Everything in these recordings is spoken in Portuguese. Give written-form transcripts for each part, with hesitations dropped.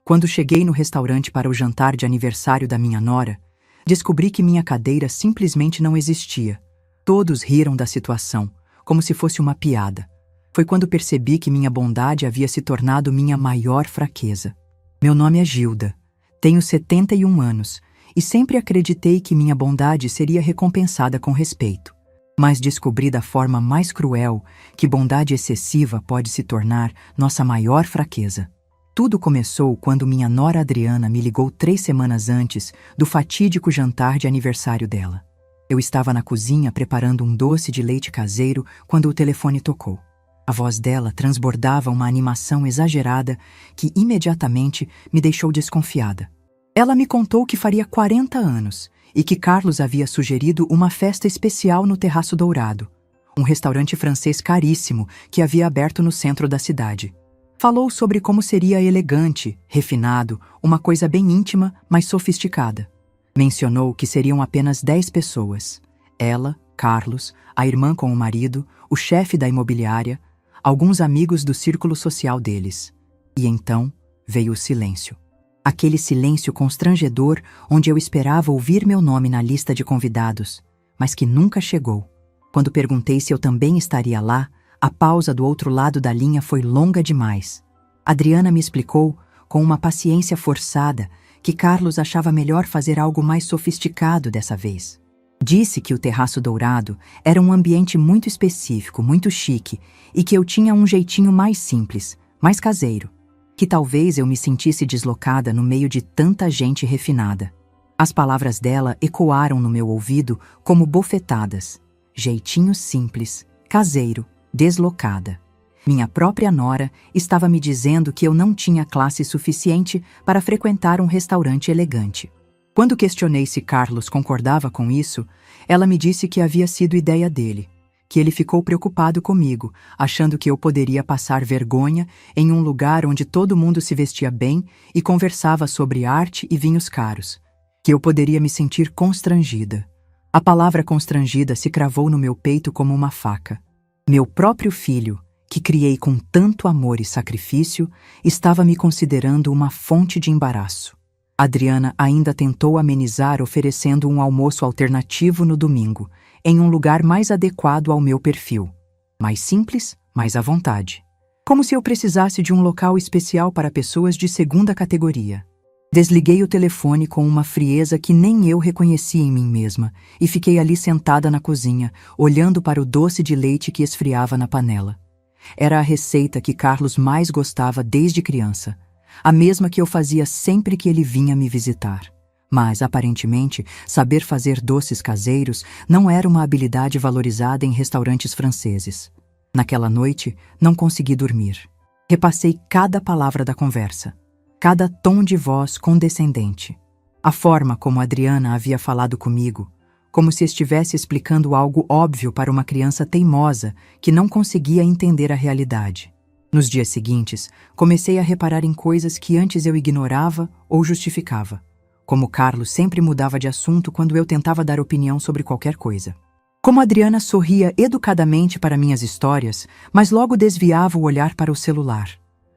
Quando cheguei no restaurante para o jantar de aniversário da minha nora, descobri que minha cadeira simplesmente não existia. Todos riram da situação, como se fosse uma piada. Foi quando percebi que minha bondade havia se tornado minha maior fraqueza. Meu nome é Gilda, tenho 71 anos e sempre acreditei que minha bondade seria recompensada com respeito. Mas descobri da forma mais cruel que bondade excessiva pode se tornar nossa maior fraqueza. Tudo começou quando minha nora Adriana me ligou 3 semanas antes do fatídico jantar de aniversário dela. Eu estava na cozinha preparando um doce de leite caseiro quando o telefone tocou. A voz dela transbordava uma animação exagerada que imediatamente me deixou desconfiada. Ela me contou que faria 40 anos e que Carlos havia sugerido uma festa especial no Terraço Dourado, um restaurante francês caríssimo que havia aberto no centro da cidade. Falou sobre como seria elegante, refinado, uma coisa bem íntima, mas sofisticada. Mencionou que seriam apenas 10 pessoas. Ela, Carlos, a irmã com o marido, o chefe da imobiliária, alguns amigos do círculo social deles. E então veio o silêncio. Aquele silêncio constrangedor onde eu esperava ouvir meu nome na lista de convidados, mas que nunca chegou. Quando perguntei se eu também estaria lá, a pausa do outro lado da linha foi longa demais. Adriana me explicou, com uma paciência forçada, que Carlos achava melhor fazer algo mais sofisticado dessa vez. Disse que o Terraço Dourado era um ambiente muito específico, muito chique, e que eu tinha um jeitinho mais simples, mais caseiro, que talvez eu me sentisse deslocada no meio de tanta gente refinada. As palavras dela ecoaram no meu ouvido como bofetadas. Jeitinho simples, caseiro, deslocada. Minha própria nora estava me dizendo que eu não tinha classe suficiente para frequentar um restaurante elegante. Quando questionei se Carlos concordava com isso, ela me disse que havia sido ideia dele, que ele ficou preocupado comigo, achando que eu poderia passar vergonha em um lugar onde todo mundo se vestia bem e conversava sobre arte e vinhos caros, que eu poderia me sentir constrangida. A palavra constrangida se cravou no meu peito como uma faca. Meu próprio filho, que criei com tanto amor e sacrifício, estava me considerando uma fonte de embaraço. Adriana ainda tentou amenizar oferecendo um almoço alternativo no domingo, em um lugar mais adequado ao meu perfil. Mais simples, mais à vontade. Como se eu precisasse de um local especial para pessoas de segunda categoria. Desliguei o telefone com uma frieza que nem eu reconheci em mim mesma e fiquei ali sentada na cozinha, olhando para o doce de leite que esfriava na panela. Era a receita que Carlos mais gostava desde criança, a mesma que eu fazia sempre que ele vinha me visitar. Mas, aparentemente, saber fazer doces caseiros não era uma habilidade valorizada em restaurantes franceses. Naquela noite, não consegui dormir. Repassei cada palavra da conversa, cada tom de voz condescendente. A forma como Adriana havia falado comigo, como se estivesse explicando algo óbvio para uma criança teimosa que não conseguia entender a realidade. Nos dias seguintes, comecei a reparar em coisas que antes eu ignorava ou justificava, como Carlos sempre mudava de assunto quando eu tentava dar opinião sobre qualquer coisa. Como Adriana sorria educadamente para minhas histórias, mas logo desviava o olhar para o celular.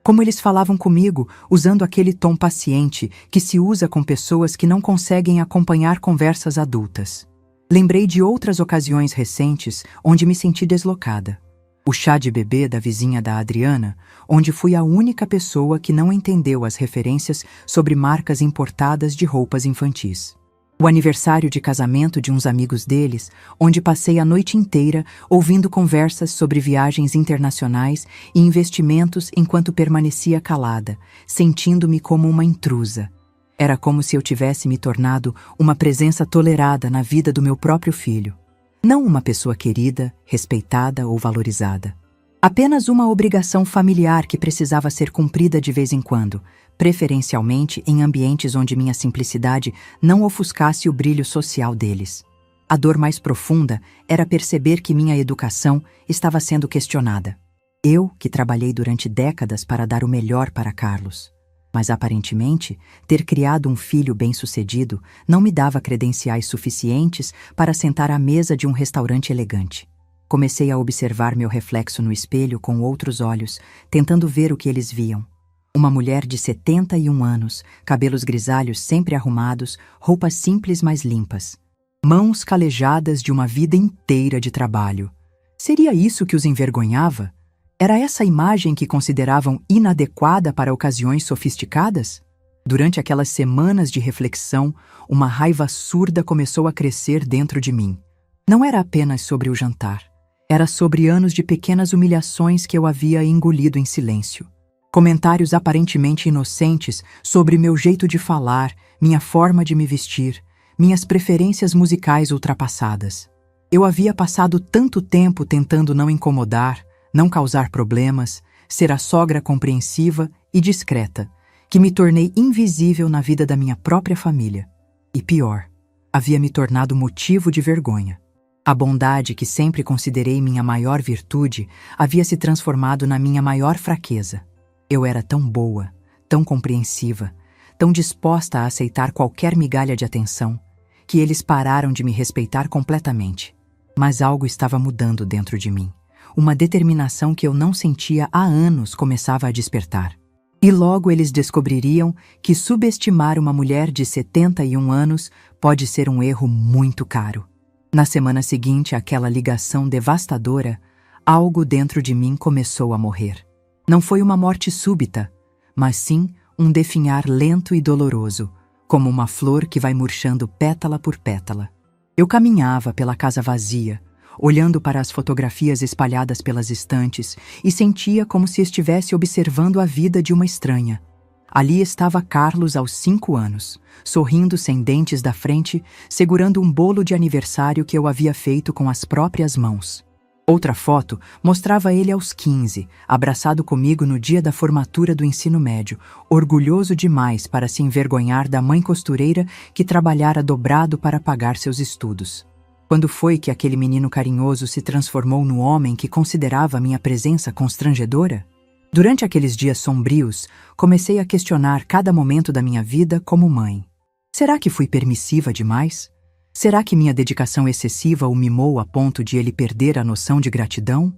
Como eles falavam comigo, usando aquele tom paciente que se usa com pessoas que não conseguem acompanhar conversas adultas. Lembrei de outras ocasiões recentes onde me senti deslocada. O chá de bebê da vizinha da Adriana, onde fui a única pessoa que não entendeu as referências sobre marcas importadas de roupas infantis. O aniversário de casamento de uns amigos deles, onde passei a noite inteira ouvindo conversas sobre viagens internacionais e investimentos enquanto permanecia calada, sentindo-me como uma intrusa. Era como se eu tivesse me tornado uma presença tolerada na vida do meu próprio filho. Não uma pessoa querida, respeitada ou valorizada. Apenas uma obrigação familiar que precisava ser cumprida de vez em quando, preferencialmente em ambientes onde minha simplicidade não ofuscasse o brilho social deles. A dor mais profunda era perceber que minha educação estava sendo questionada. Eu, que trabalhei durante décadas para dar o melhor para Carlos. Mas, aparentemente, ter criado um filho bem-sucedido não me dava credenciais suficientes para sentar à mesa de um restaurante elegante. Comecei a observar meu reflexo no espelho com outros olhos, tentando ver o que eles viam. Uma mulher de 71 anos, cabelos grisalhos sempre arrumados, roupas simples mas limpas. Mãos calejadas de uma vida inteira de trabalho. Seria isso que os envergonhava? Era essa imagem que consideravam inadequada para ocasiões sofisticadas? Durante aquelas semanas de reflexão, uma raiva surda começou a crescer dentro de mim. Não era apenas sobre o jantar. Era sobre anos de pequenas humilhações que eu havia engolido em silêncio. Comentários aparentemente inocentes sobre meu jeito de falar, minha forma de me vestir, minhas preferências musicais ultrapassadas. Eu havia passado tanto tempo tentando não incomodar, não causar problemas, ser a sogra compreensiva e discreta, que me tornei invisível na vida da minha própria família. E pior, havia me tornado motivo de vergonha. A bondade que sempre considerei minha maior virtude havia se transformado na minha maior fraqueza. Eu era tão boa, tão compreensiva, tão disposta a aceitar qualquer migalha de atenção, que eles pararam de me respeitar completamente. Mas algo estava mudando dentro de mim. Uma determinação que eu não sentia há anos começava a despertar. E logo eles descobririam que subestimar uma mulher de 71 anos pode ser um erro muito caro. Na semana seguinte àquela ligação devastadora, algo dentro de mim começou a morrer. Não foi uma morte súbita, mas sim um definhar lento e doloroso, como uma flor que vai murchando pétala por pétala. Eu caminhava pela casa vazia, olhando para as fotografias espalhadas pelas estantes e sentia como se estivesse observando a vida de uma estranha. Ali estava Carlos aos 5 anos, sorrindo sem dentes da frente, segurando um bolo de aniversário que eu havia feito com as próprias mãos. Outra foto mostrava ele aos 15, abraçado comigo no dia da formatura do ensino médio, orgulhoso demais para se envergonhar da mãe costureira que trabalhara dobrado para pagar seus estudos. Quando foi que aquele menino carinhoso se transformou no homem que considerava minha presença constrangedora? Durante aqueles dias sombrios, comecei a questionar cada momento da minha vida como mãe. Será que fui permissiva demais? Será que minha dedicação excessiva o mimou a ponto de ele perder a noção de gratidão?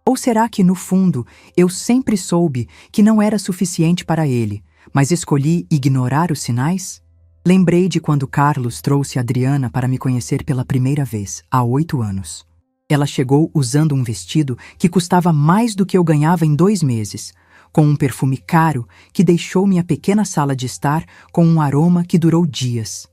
Ou será que, no fundo, eu sempre soube que não era suficiente para ele, mas escolhi ignorar os sinais? Lembrei de quando Carlos trouxe Adriana para me conhecer pela primeira vez, há 8 anos. Ela chegou usando um vestido que custava mais do que eu ganhava em 2 meses, com um perfume caro que deixou minha pequena sala de estar com um aroma que durou dias.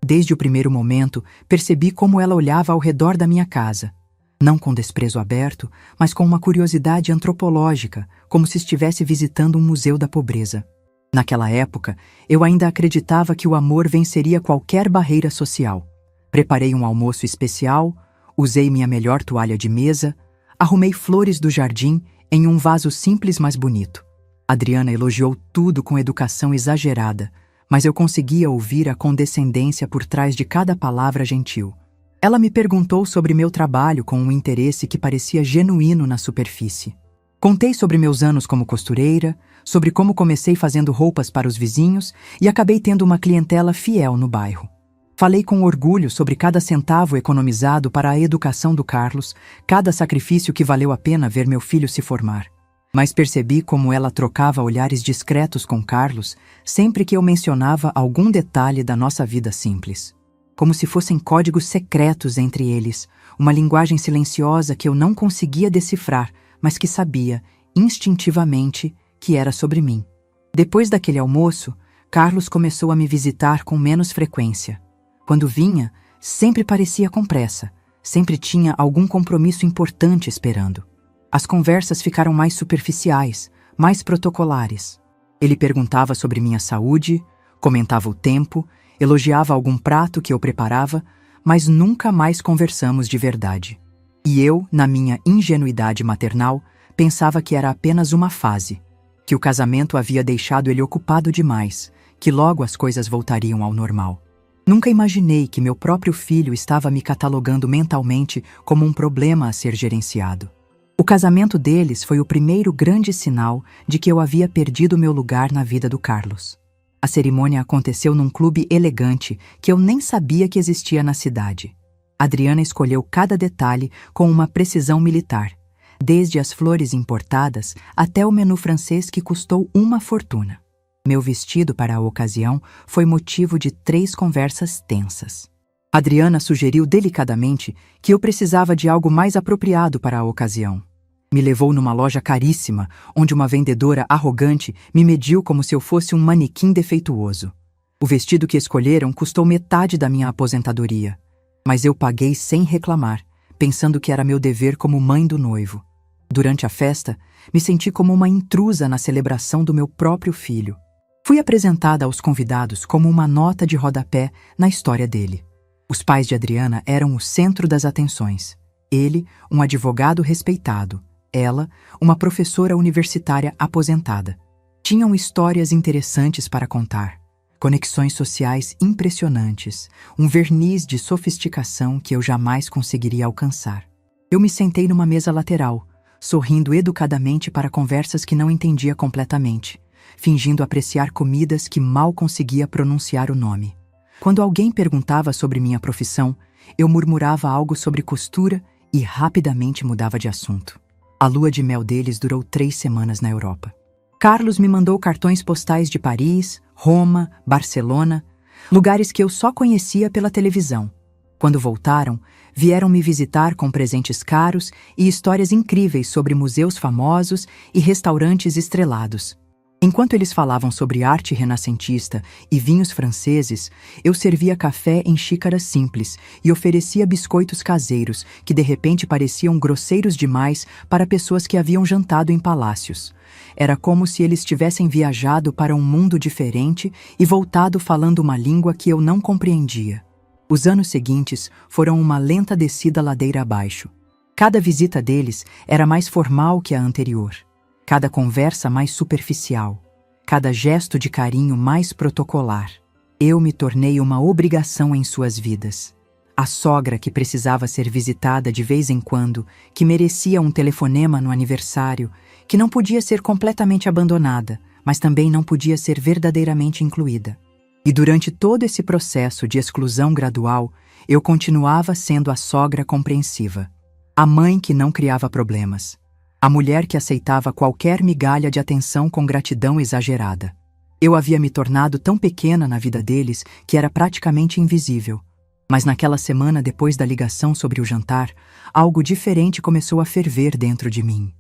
Desde o primeiro momento, percebi como ela olhava ao redor da minha casa. Não com desprezo aberto, mas com uma curiosidade antropológica, como se estivesse visitando um museu da pobreza. Naquela época, eu ainda acreditava que o amor venceria qualquer barreira social. Preparei um almoço especial, usei minha melhor toalha de mesa, arrumei flores do jardim em um vaso simples mas bonito. Adriana elogiou tudo com educação exagerada, mas eu conseguia ouvir a condescendência por trás de cada palavra gentil. Ela me perguntou sobre meu trabalho com um interesse que parecia genuíno na superfície. Contei sobre meus anos como costureira, sobre como comecei fazendo roupas para os vizinhos e acabei tendo uma clientela fiel no bairro. Falei com orgulho sobre cada centavo economizado para a educação do Carlos, cada sacrifício que valeu a pena ver meu filho se formar. Mas percebi como ela trocava olhares discretos com Carlos sempre que eu mencionava algum detalhe da nossa vida simples. Como se fossem códigos secretos entre eles, uma linguagem silenciosa que eu não conseguia decifrar, mas que sabia, instintivamente, que era sobre mim. Depois daquele almoço, Carlos começou a me visitar com menos frequência. Quando vinha, sempre parecia com pressa, sempre tinha algum compromisso importante esperando. As conversas ficaram mais superficiais, mais protocolares. Ele perguntava sobre minha saúde, comentava o tempo, elogiava algum prato que eu preparava, mas nunca mais conversamos de verdade. E eu, na minha ingenuidade maternal, pensava que era apenas uma fase, que o casamento havia deixado ele ocupado demais, que logo as coisas voltariam ao normal. Nunca imaginei que meu próprio filho estava me catalogando mentalmente como um problema a ser gerenciado. O casamento deles foi o primeiro grande sinal de que eu havia perdido meu lugar na vida do Carlos. A cerimônia aconteceu num clube elegante que eu nem sabia que existia na cidade. Adriana escolheu cada detalhe com uma precisão militar. desde as flores importadas até o menu francês que custou uma fortuna. Meu vestido para a ocasião foi motivo de 3 conversas tensas. Adriana sugeriu delicadamente que eu precisava de algo mais apropriado para a ocasião. Me levou numa loja caríssima, onde uma vendedora arrogante me mediu como se eu fosse um manequim defeituoso. O vestido que escolheram custou metade da minha aposentadoria, mas eu paguei sem reclamar, pensando que era meu dever como mãe do noivo. Durante a festa, me senti como uma intrusa na celebração do meu próprio filho. Fui apresentada aos convidados como uma nota de rodapé na história dele. Os pais de Adriana eram o centro das atenções. Ele, um advogado respeitado. Ela, uma professora universitária aposentada. Tinham histórias interessantes para contar, conexões sociais impressionantes, um verniz de sofisticação que eu jamais conseguiria alcançar. Eu me sentei numa mesa lateral, sorrindo educadamente para conversas que não entendia completamente, fingindo apreciar comidas que mal conseguia pronunciar o nome. Quando alguém perguntava sobre minha profissão, eu murmurava algo sobre costura e rapidamente mudava de assunto. A lua de mel deles durou 3 semanas na Europa. Carlos me mandou cartões postais de Paris, Roma, Barcelona, lugares que eu só conhecia pela televisão. Quando voltaram, vieram me visitar com presentes caros e histórias incríveis sobre museus famosos e restaurantes estrelados. Enquanto eles falavam sobre arte renascentista e vinhos franceses, eu servia café em xícaras simples e oferecia biscoitos caseiros que de repente pareciam grosseiros demais para pessoas que haviam jantado em palácios. Era como se eles tivessem viajado para um mundo diferente e voltado falando uma língua que eu não compreendia. Os anos seguintes foram uma lenta descida ladeira abaixo. Cada visita deles era mais formal que a anterior. Cada conversa mais superficial, cada gesto de carinho mais protocolar. Eu me tornei uma obrigação em suas vidas. A sogra que precisava ser visitada de vez em quando, que merecia um telefonema no aniversário, que não podia ser completamente abandonada, mas também não podia ser verdadeiramente incluída. E durante todo esse processo de exclusão gradual, eu continuava sendo a sogra compreensiva, a mãe que não criava problemas. A mulher que aceitava qualquer migalha de atenção com gratidão exagerada. Eu havia me tornado tão pequena na vida deles que era praticamente invisível. Mas naquela semana depois da ligação sobre o jantar, algo diferente começou a ferver dentro de mim.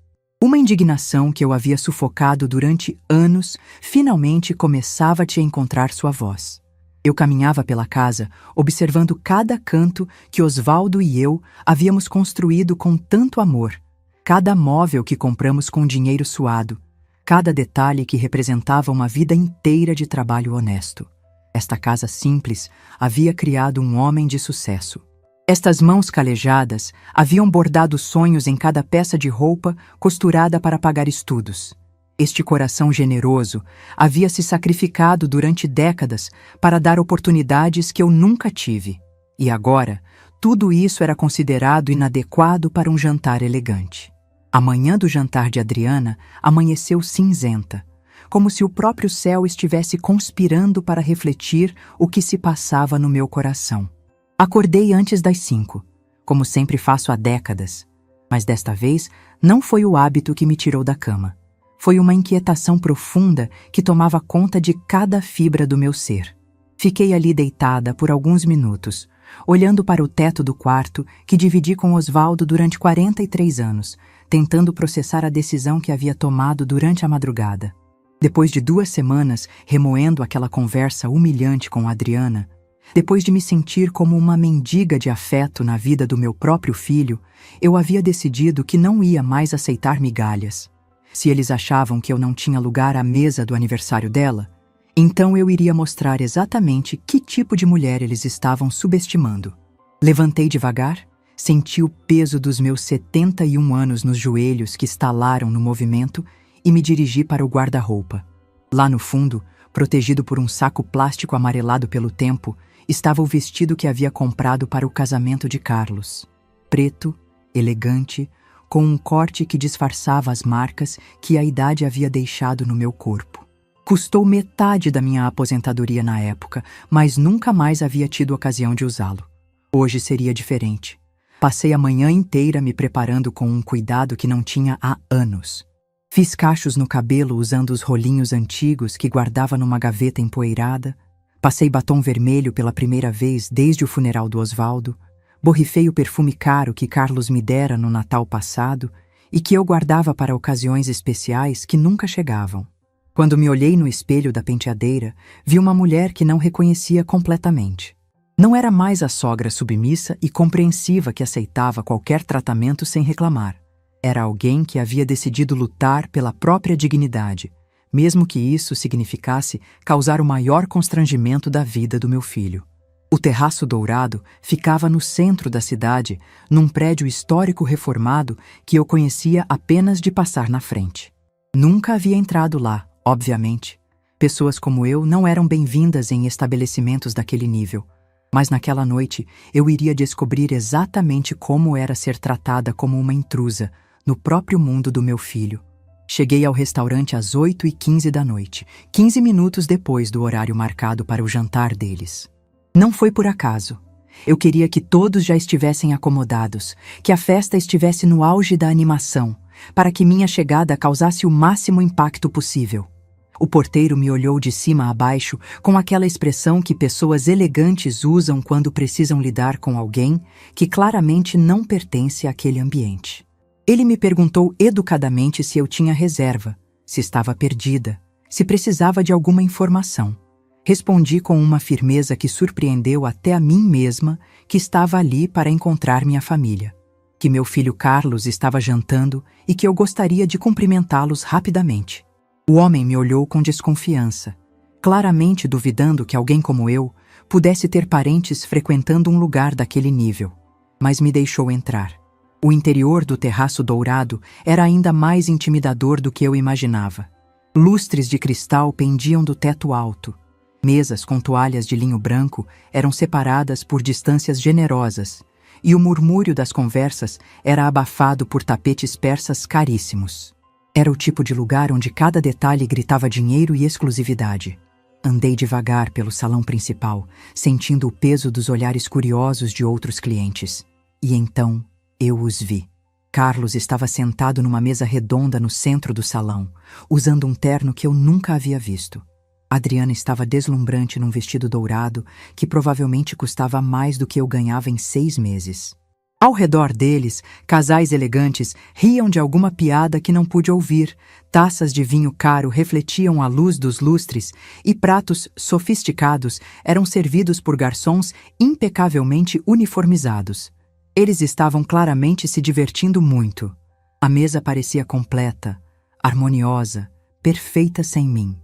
Uma indignação que eu havia sufocado durante anos, finalmente começava a encontrar sua voz. Eu caminhava pela casa, observando cada canto que Osvaldo e eu havíamos construído com tanto amor. Cada móvel que compramos com dinheiro suado, cada detalhe que representava uma vida inteira de trabalho honesto. Esta casa simples havia criado um homem de sucesso. Estas mãos calejadas haviam bordado sonhos em cada peça de roupa costurada para pagar estudos. Este coração generoso havia se sacrificado durante décadas para dar oportunidades que eu nunca tive. E agora, tudo isso era considerado inadequado para um jantar elegante. A manhã do jantar de Adriana amanheceu cinzenta, como se o próprio céu estivesse conspirando para refletir o que se passava no meu coração. Acordei antes das 5, como sempre faço há décadas, mas desta vez não foi o hábito que me tirou da cama. Foi uma inquietação profunda que tomava conta de cada fibra do meu ser. Fiquei ali deitada por alguns minutos, olhando para o teto do quarto que dividi com Osvaldo durante 43 anos, tentando processar a decisão que havia tomado durante a madrugada. Depois de 2 semanas remoendo aquela conversa humilhante com Adriana, depois de me sentir como uma mendiga de afeto na vida do meu próprio filho, eu havia decidido que não ia mais aceitar migalhas. Se eles achavam que eu não tinha lugar à mesa do aniversário dela, então eu iria mostrar exatamente que tipo de mulher eles estavam subestimando. Levantei devagar, senti o peso dos meus 71 anos nos joelhos que estalaram no movimento e me dirigi para o guarda-roupa. Lá no fundo, protegido por um saco plástico amarelado pelo tempo, estava o vestido que havia comprado para o casamento de Carlos. Preto, elegante, com um corte que disfarçava as marcas que a idade havia deixado no meu corpo. Custou metade da minha aposentadoria na época, mas nunca mais havia tido ocasião de usá-lo. Hoje seria diferente. Passei a manhã inteira me preparando com um cuidado que não tinha há anos. Fiz cachos no cabelo usando os rolinhos antigos que guardava numa gaveta empoeirada. Passei batom vermelho pela primeira vez desde o funeral do Osvaldo. Borrifei o perfume caro que Carlos me dera no Natal passado e que eu guardava para ocasiões especiais que nunca chegavam. Quando me olhei no espelho da penteadeira, vi uma mulher que não reconhecia completamente. Não era mais a sogra submissa e compreensiva que aceitava qualquer tratamento sem reclamar. Era alguém que havia decidido lutar pela própria dignidade, mesmo que isso significasse causar o maior constrangimento da vida do meu filho. O Terraço Dourado ficava no centro da cidade, num prédio histórico reformado que eu conhecia apenas de passar na frente. Nunca havia entrado lá, obviamente. Pessoas como eu não eram bem-vindas em estabelecimentos daquele nível. Mas naquela noite eu iria descobrir exatamente como era ser tratada como uma intrusa no próprio mundo do meu filho. Cheguei ao restaurante às 8h15 da noite, 15 minutos depois do horário marcado para o jantar deles. Não foi por acaso. Eu queria que todos já estivessem acomodados, que a festa estivesse no auge da animação, para que minha chegada causasse o máximo impacto possível. O porteiro me olhou de cima a baixo com aquela expressão que pessoas elegantes usam quando precisam lidar com alguém que claramente não pertence àquele ambiente. Ele me perguntou educadamente se eu tinha reserva, se estava perdida, se precisava de alguma informação. Respondi com uma firmeza que surpreendeu até a mim mesma que estava ali para encontrar minha família, que meu filho Carlos estava jantando e que eu gostaria de cumprimentá-los rapidamente. O homem me olhou com desconfiança, claramente duvidando que alguém como eu pudesse ter parentes frequentando um lugar daquele nível, mas me deixou entrar. O interior do Terraço Dourado era ainda mais intimidador do que eu imaginava. Lustres de cristal pendiam do teto alto. Mesas com toalhas de linho branco eram separadas por distâncias generosas, e o murmúrio das conversas era abafado por tapetes persas caríssimos. Era o tipo de lugar onde cada detalhe gritava dinheiro e exclusividade. Andei devagar pelo salão principal, sentindo o peso dos olhares curiosos de outros clientes. E então eu os vi. Carlos estava sentado numa mesa redonda no centro do salão, usando um terno que eu nunca havia visto. Adriana estava deslumbrante num vestido dourado que provavelmente custava mais do que eu ganhava em 6 meses. Ao redor deles, casais elegantes riam de alguma piada que não pude ouvir, taças de vinho caro refletiam a luz dos lustres e pratos sofisticados eram servidos por garçons impecavelmente uniformizados. Eles estavam claramente se divertindo muito. A mesa parecia completa, harmoniosa, perfeita sem mim.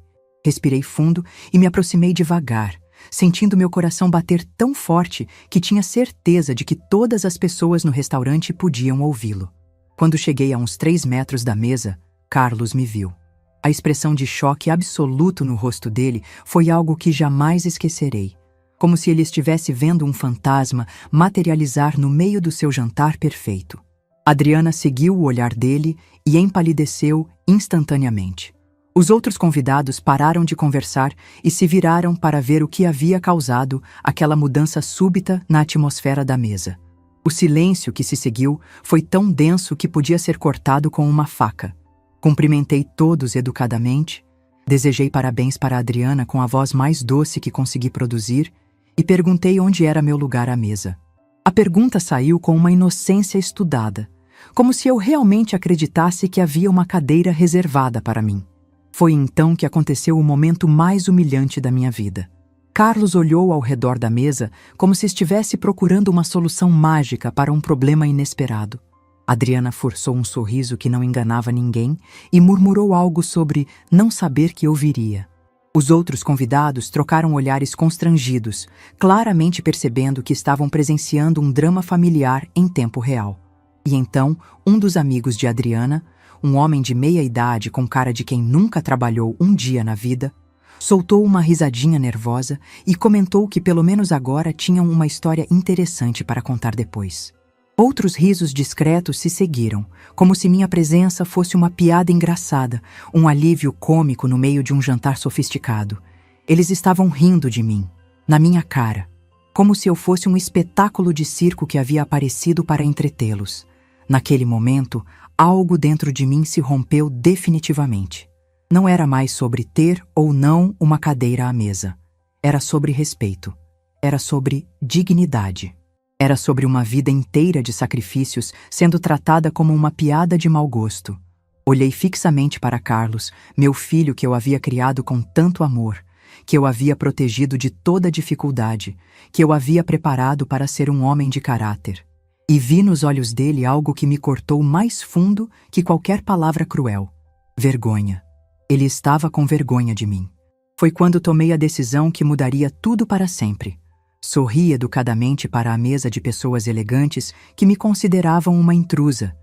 Respirei fundo e me aproximei devagar, sentindo meu coração bater tão forte que tinha certeza de que todas as pessoas no restaurante podiam ouvi-lo. Quando cheguei a uns 3 metros da mesa, Carlos me viu. A expressão de choque absoluto no rosto dele foi algo que jamais esquecerei, como se ele estivesse vendo um fantasma materializar no meio do seu jantar perfeito. Adriana seguiu o olhar dele e empalideceu instantaneamente. Os outros convidados pararam de conversar e se viraram para ver o que havia causado aquela mudança súbita na atmosfera da mesa. O silêncio que se seguiu foi tão denso que podia ser cortado com uma faca. Cumprimentei todos educadamente, desejei parabéns para Adriana com a voz mais doce que consegui produzir e perguntei onde era meu lugar à mesa. A pergunta saiu com uma inocência estudada, como se eu realmente acreditasse que havia uma cadeira reservada para mim. Foi então que aconteceu o momento mais humilhante da minha vida. Carlos olhou ao redor da mesa como se estivesse procurando uma solução mágica para um problema inesperado. Adriana forçou um sorriso que não enganava ninguém e murmurou algo sobre não saber que eu viria. Os outros convidados trocaram olhares constrangidos, claramente percebendo que estavam presenciando um drama familiar em tempo real. E então, um dos amigos de Adriana, um homem de meia idade com cara de quem nunca trabalhou um dia na vida, soltou uma risadinha nervosa e comentou que pelo menos agora tinham uma história interessante para contar depois. Outros risos discretos se seguiram, como se minha presença fosse uma piada engraçada, um alívio cômico no meio de um jantar sofisticado. Eles estavam rindo de mim, na minha cara. como se eu fosse um espetáculo de circo que havia aparecido para entretê-los. Naquele momento, algo dentro de mim se rompeu definitivamente. Não era mais sobre ter ou não uma cadeira à mesa. Era sobre respeito. Era sobre dignidade. Era sobre uma vida inteira de sacrifícios sendo tratada como uma piada de mau gosto. Olhei fixamente para Carlos, meu filho que eu havia criado com tanto amor, que eu havia protegido de toda dificuldade, que eu havia preparado para ser um homem de caráter. E vi nos olhos dele algo que me cortou mais fundo que qualquer palavra cruel. Vergonha. Ele estava com vergonha de mim. Foi quando tomei a decisão que mudaria tudo para sempre. Sorri educadamente para a mesa de pessoas elegantes que me consideravam uma intrusa.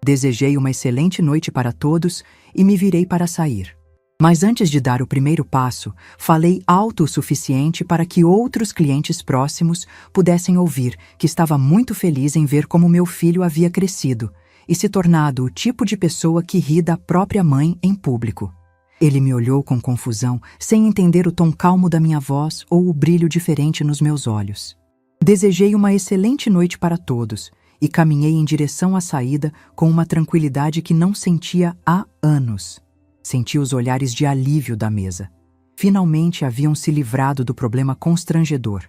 Desejei uma excelente noite para todos e me virei para sair. Mas antes de dar o primeiro passo, falei alto o suficiente para que outros clientes próximos pudessem ouvir que estava muito feliz em ver como meu filho havia crescido e se tornado o tipo de pessoa que ri da própria mãe em público. Ele me olhou com confusão, sem entender o tom calmo da minha voz ou o brilho diferente nos meus olhos. Desejei uma excelente noite para todos e caminhei em direção à saída com uma tranquilidade que não sentia há anos. Senti os olhares de alívio da mesa. Finalmente haviam se livrado do problema constrangedor.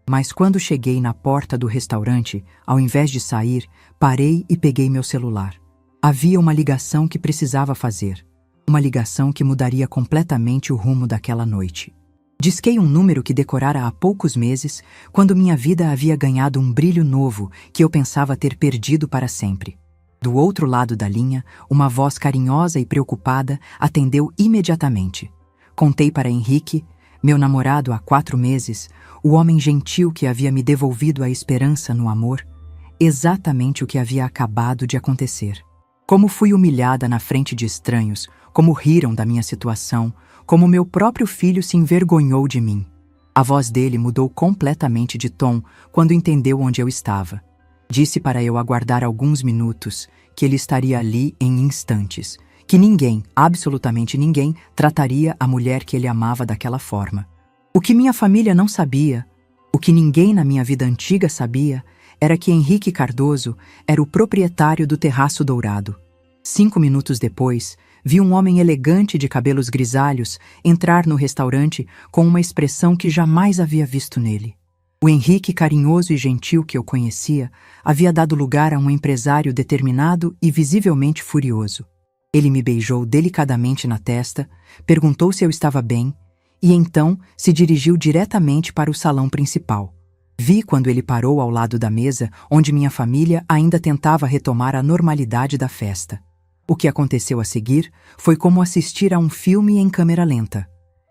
Mas quando cheguei na porta do restaurante, ao invés de sair, parei e peguei meu celular. Havia uma ligação que precisava fazer. Uma ligação que mudaria completamente o rumo daquela noite. Disquei um número que decorara há poucos meses, quando minha vida havia ganhado um brilho novo que eu pensava ter perdido para sempre. Do outro lado da linha, uma voz carinhosa e preocupada atendeu imediatamente. Contei para Henrique, meu namorado há 4 meses, o homem gentil que havia me devolvido a esperança no amor, exatamente o que havia acabado de acontecer. Como fui humilhada na frente de estranhos, como riram da minha situação, como meu próprio filho se envergonhou de mim. A voz dele mudou completamente de tom quando entendeu onde eu estava. Disse para eu aguardar alguns minutos, que ele estaria ali em instantes, que ninguém, absolutamente ninguém, trataria a mulher que ele amava daquela forma. O que minha família não sabia, o que ninguém na minha vida antiga sabia, era que Henrique Cardoso era o proprietário do Terraço Dourado. 5 minutos depois, vi um homem elegante de cabelos grisalhos entrar no restaurante com uma expressão que jamais havia visto nele. O Henrique carinhoso e gentil que eu conhecia havia dado lugar a um empresário determinado e visivelmente furioso. Ele me beijou delicadamente na testa, perguntou se eu estava bem e então se dirigiu diretamente para o salão principal. Vi quando ele parou ao lado da mesa onde minha família ainda tentava retomar a normalidade da festa. O que aconteceu a seguir foi como assistir a um filme em câmera lenta.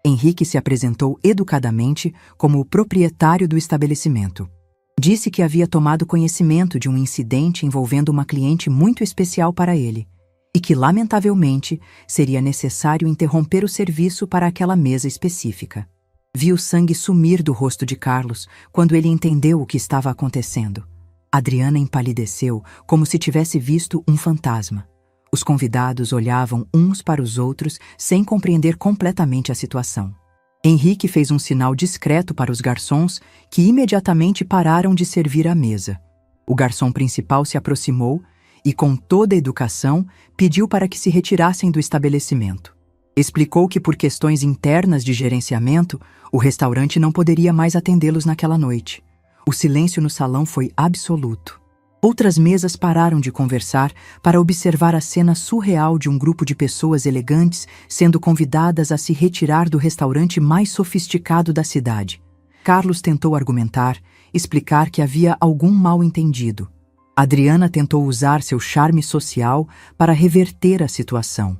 Henrique se apresentou educadamente como o proprietário do estabelecimento. Disse que havia tomado conhecimento de um incidente envolvendo uma cliente muito especial para ele e que, lamentavelmente, seria necessário interromper o serviço para aquela mesa específica. Vi o sangue sumir do rosto de Carlos quando ele entendeu o que estava acontecendo. Adriana empalideceu como se tivesse visto um fantasma. Os convidados olhavam uns para os outros sem compreender completamente a situação. Henrique fez um sinal discreto para os garçons que imediatamente pararam de servir à mesa. O garçom principal se aproximou e, com toda a educação, pediu para que se retirassem do estabelecimento. Explicou que, por questões internas de gerenciamento, o restaurante não poderia mais atendê-los naquela noite. O silêncio no salão foi absoluto. Outras mesas pararam de conversar para observar a cena surreal de um grupo de pessoas elegantes sendo convidadas a se retirar do restaurante mais sofisticado da cidade. Carlos tentou argumentar, explicar que havia algum mal-entendido. Adriana tentou usar seu charme social para reverter a situação.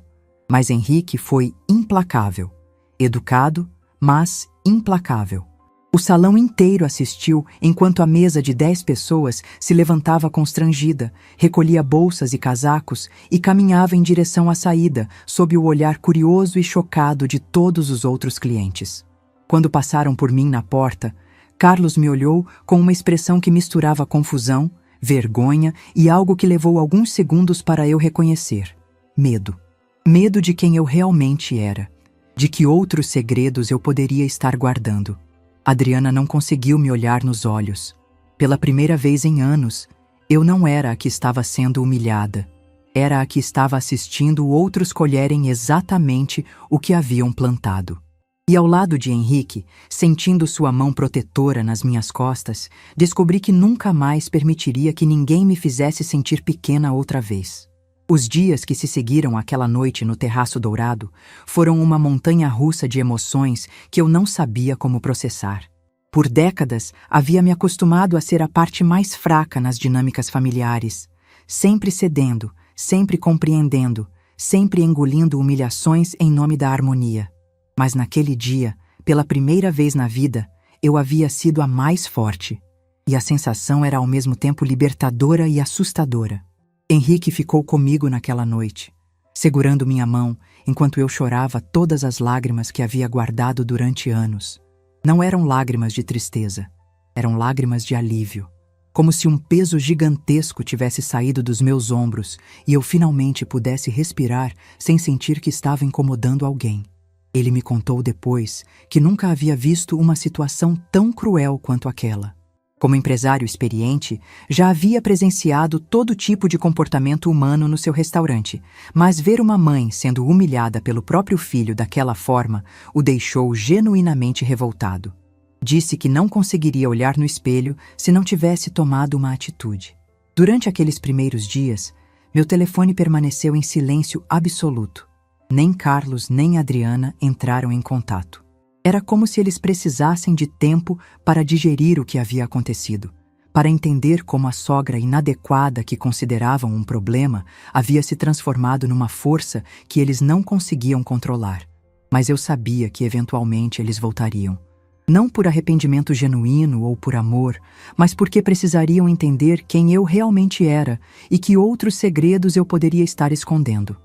Mas Henrique foi implacável. Educado, mas implacável. O salão inteiro assistiu enquanto a mesa de 10 pessoas se levantava constrangida, recolhia bolsas e casacos e caminhava em direção à saída, sob o olhar curioso e chocado de todos os outros clientes. Quando passaram por mim na porta, Carlos me olhou com uma expressão que misturava confusão, vergonha e algo que levou alguns segundos para eu reconhecer: medo. Medo de quem eu realmente era, de que outros segredos eu poderia estar guardando. Adriana não conseguiu me olhar nos olhos. Pela primeira vez em anos, eu não era a que estava sendo humilhada. Era a que estava assistindo outros colherem exatamente o que haviam plantado. E ao lado de Henrique, sentindo sua mão protetora nas minhas costas, descobri que nunca mais permitiria que ninguém me fizesse sentir pequena outra vez. Os dias que se seguiram àquela noite no Terraço Dourado foram uma montanha-russa de emoções que eu não sabia como processar. Por décadas, havia me acostumado a ser a parte mais fraca nas dinâmicas familiares, sempre cedendo, sempre compreendendo, sempre engolindo humilhações em nome da harmonia. Mas naquele dia, pela primeira vez na vida, eu havia sido a mais forte. E a sensação era ao mesmo tempo libertadora e assustadora. Henrique ficou comigo naquela noite, segurando minha mão enquanto eu chorava todas as lágrimas que havia guardado durante anos. Não eram lágrimas de tristeza, eram lágrimas de alívio. Como se um peso gigantesco tivesse saído dos meus ombros e eu finalmente pudesse respirar sem sentir que estava incomodando alguém. Ele me contou depois que nunca havia visto uma situação tão cruel quanto aquela. Como empresário experiente, já havia presenciado todo tipo de comportamento humano no seu restaurante, mas ver uma mãe sendo humilhada pelo próprio filho daquela forma o deixou genuinamente revoltado. Disse que não conseguiria olhar no espelho se não tivesse tomado uma atitude. Durante aqueles primeiros dias, meu telefone permaneceu em silêncio absoluto. Nem Carlos nem Adriana entraram em contato. Era como se eles precisassem de tempo para digerir o que havia acontecido, para entender como a sogra inadequada que consideravam um problema havia se transformado numa força que eles não conseguiam controlar. Mas eu sabia que eventualmente eles voltariam. Não por arrependimento genuíno ou por amor, mas porque precisariam entender quem eu realmente era e que outros segredos eu poderia estar escondendo.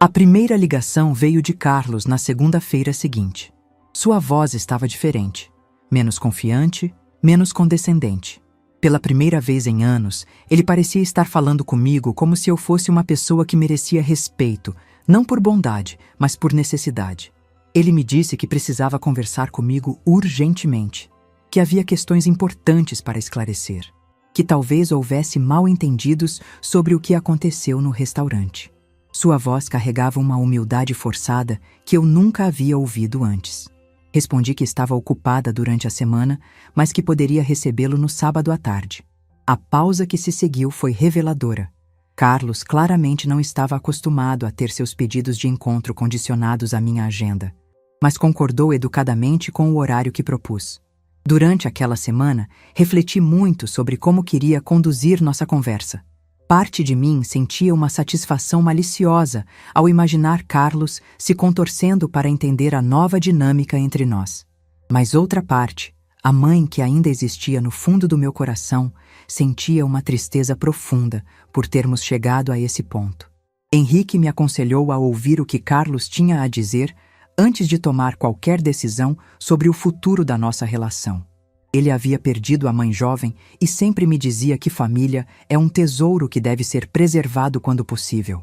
A primeira ligação veio de Carlos na segunda-feira seguinte. Sua voz estava diferente, menos confiante, menos condescendente. Pela primeira vez em anos, ele parecia estar falando comigo como se eu fosse uma pessoa que merecia respeito, não por bondade, mas por necessidade. Ele me disse que precisava conversar comigo urgentemente, que havia questões importantes para esclarecer, que talvez houvesse mal-entendidos sobre o que aconteceu no restaurante. Sua voz carregava uma humildade forçada que eu nunca havia ouvido antes. Respondi que estava ocupada durante a semana, mas que poderia recebê-lo no sábado à tarde. A pausa que se seguiu foi reveladora. Carlos claramente não estava acostumado a ter seus pedidos de encontro condicionados à minha agenda, mas concordou educadamente com o horário que propus. Durante aquela semana, refleti muito sobre como queria conduzir nossa conversa. Parte de mim sentia uma satisfação maliciosa ao imaginar Carlos se contorcendo para entender a nova dinâmica entre nós. Mas outra parte, a mãe que ainda existia no fundo do meu coração, sentia uma tristeza profunda por termos chegado a esse ponto. Henrique me aconselhou a ouvir o que Carlos tinha a dizer antes de tomar qualquer decisão sobre o futuro da nossa relação. Ele havia perdido a mãe jovem e sempre me dizia que família é um tesouro que deve ser preservado quando possível.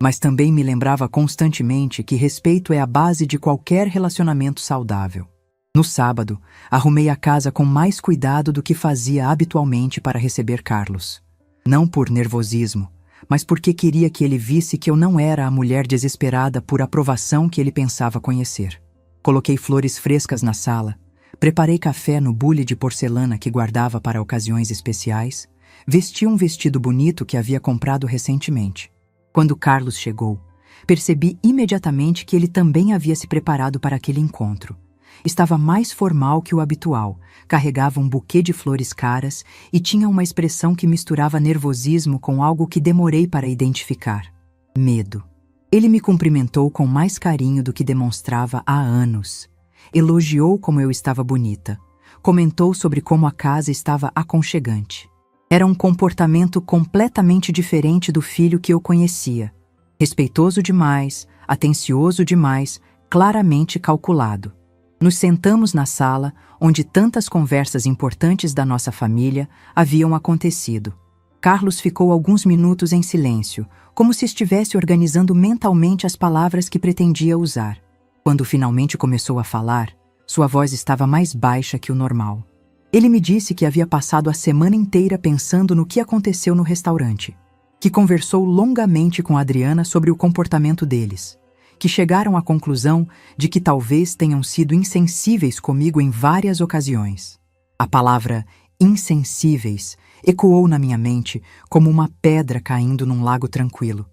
Mas também me lembrava constantemente que respeito é a base de qualquer relacionamento saudável. No sábado, arrumei a casa com mais cuidado do que fazia habitualmente para receber Carlos. Não por nervosismo, mas porque queria que ele visse que eu não era a mulher desesperada por aprovação que ele pensava conhecer. Coloquei flores frescas na sala, preparei café no bule de porcelana que guardava para ocasiões especiais, vesti um vestido bonito que havia comprado recentemente. Quando Carlos chegou, percebi imediatamente que ele também havia se preparado para aquele encontro. Estava mais formal que o habitual, carregava um buquê de flores caras e tinha uma expressão que misturava nervosismo com algo que demorei para identificar: medo. Ele me cumprimentou com mais carinho do que demonstrava há anos. Elogiou como eu estava bonita. Comentou sobre como a casa estava aconchegante. Era um comportamento completamente diferente do filho que eu conhecia. Respeitoso demais, atencioso demais, claramente calculado. Nos sentamos na sala, onde tantas conversas importantes da nossa família haviam acontecido. Carlos ficou alguns minutos em silêncio, como se estivesse organizando mentalmente as palavras que pretendia usar. Quando finalmente começou a falar, Sua voz estava mais baixa que o normal. Ele me disse que havia passado a semana inteira pensando no que aconteceu no restaurante, que conversou longamente com Adriana sobre o comportamento deles, que chegaram à conclusão de que talvez tenham sido insensíveis comigo em várias ocasiões. A palavra insensíveis ecoou na minha mente como uma pedra caindo num lago tranquilo.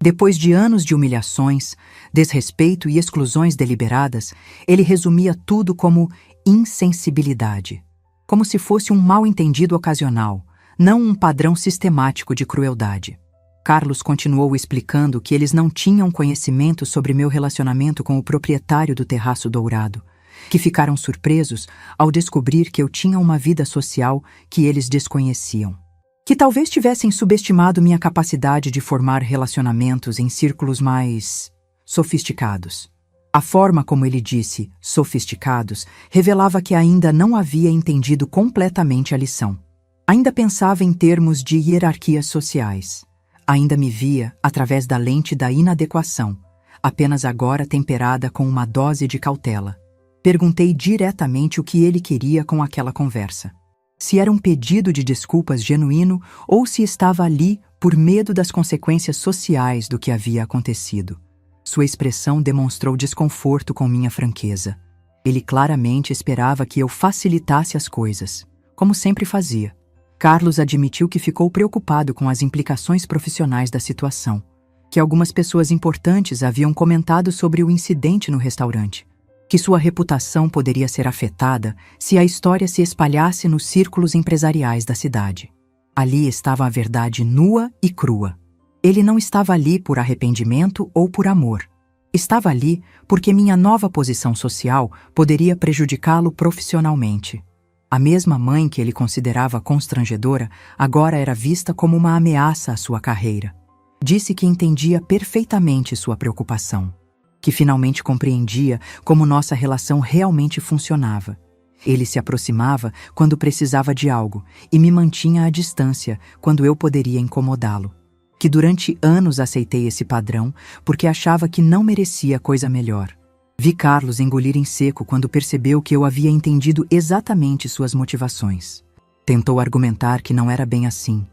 Depois de anos de humilhações, desrespeito e exclusões deliberadas, ele resumia tudo como insensibilidade, como se fosse um mal-entendido ocasional, não um padrão sistemático de crueldade. Carlos continuou explicando que eles não tinham conhecimento sobre meu relacionamento com o proprietário do Terraço Dourado, que ficaram surpresos ao descobrir que eu tinha uma vida social que eles desconheciam, que talvez tivessem subestimado minha capacidade de formar relacionamentos em círculos mais sofisticados. A forma como ele disse sofisticados revelava que ainda não havia entendido completamente a lição. Ainda pensava em termos de hierarquias sociais. Ainda me via através da lente da inadequação, apenas agora temperada com uma dose de cautela. Perguntei diretamente o que ele queria com aquela conversa. Se era um pedido de desculpas genuíno ou se estava ali por medo das consequências sociais do que havia acontecido. Sua expressão demonstrou desconforto com minha franqueza. Ele claramente esperava que eu facilitasse as coisas, como sempre fazia. Carlos admitiu que ficou preocupado com as implicações profissionais da situação, que algumas pessoas importantes haviam comentado sobre o incidente no restaurante, que sua reputação poderia ser afetada se a história se espalhasse nos círculos empresariais da cidade. Ali estava a verdade nua e crua. Ele não estava ali por arrependimento ou por amor. Estava ali porque minha nova posição social poderia prejudicá-lo profissionalmente. A mesma mãe que ele considerava constrangedora agora era vista como uma ameaça à sua carreira. Disse que entendia perfeitamente sua preocupação, que finalmente compreendia como nossa relação realmente funcionava. Ele se aproximava quando precisava de algo e me mantinha à distância quando eu poderia incomodá-lo. Que durante anos aceitei esse padrão porque achava que não merecia coisa melhor. Vi Carlos engolir em seco quando percebeu que eu havia entendido exatamente suas motivações. Tentou argumentar que não era bem assim,